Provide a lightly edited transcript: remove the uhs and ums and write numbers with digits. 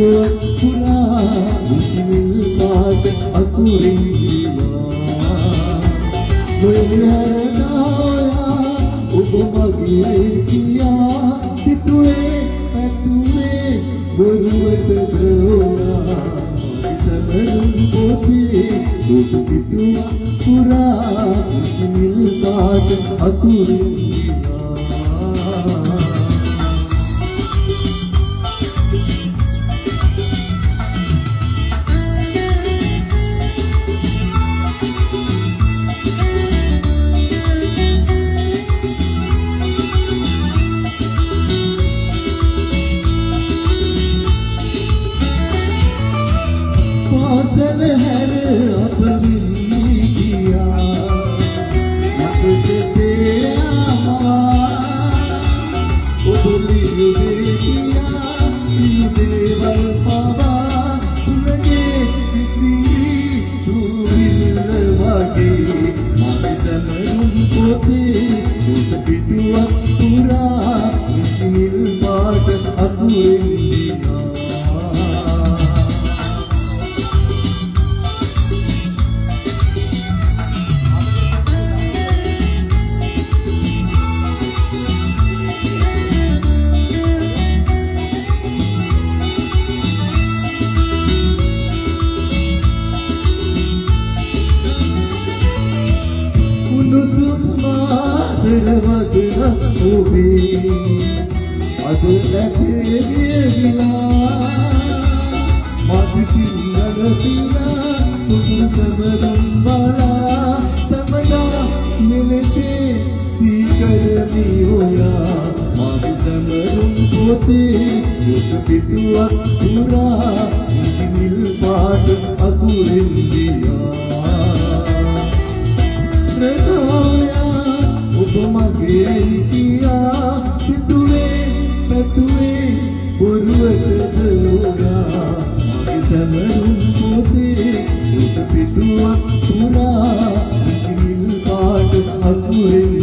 පිටුවක් පුරා මුචිනිල් පාට අකුරින් ගියා ගොයහරනා ඔයා ඔබ මගේ කියා සිතුවේ පැතුවේ බොරුවටද ඔයා සමරුම් පොතේ රෝස පිටුවක් පුරා මුචිනිල් පාට අකුරින් පාසල හැර අප විඳී ගියා මතකසේ ආවා ඔබ ලියුවේ ගියා දේවල් පවා සුළගේ විසිරි දුවිල්ල වගේ මගේ සමරුම් පොතේ රෝස පිටුවක් පුරා මුචිනිල් පාට අකුරින් ගියා දරවදන ඔබේ අද නැතේ ගියවිලා මාසිකින් නගපිලා සුදුන සමරම් බලා සමගා මෙලෙසේ සීකරමි ඔයා මාගේ සමරුම් පොතේ රෝස පිටුවක් පුරා මුචිනිල් පාට අකුරින් ගියා ඔබ මගේ කියා සිතුවේ පැතුවේ බොරුවටද ඔයා මගේ සමරුම් පොතේ රෝස පිටුවක් පුරා මුචිනිල් පාට අකුරින්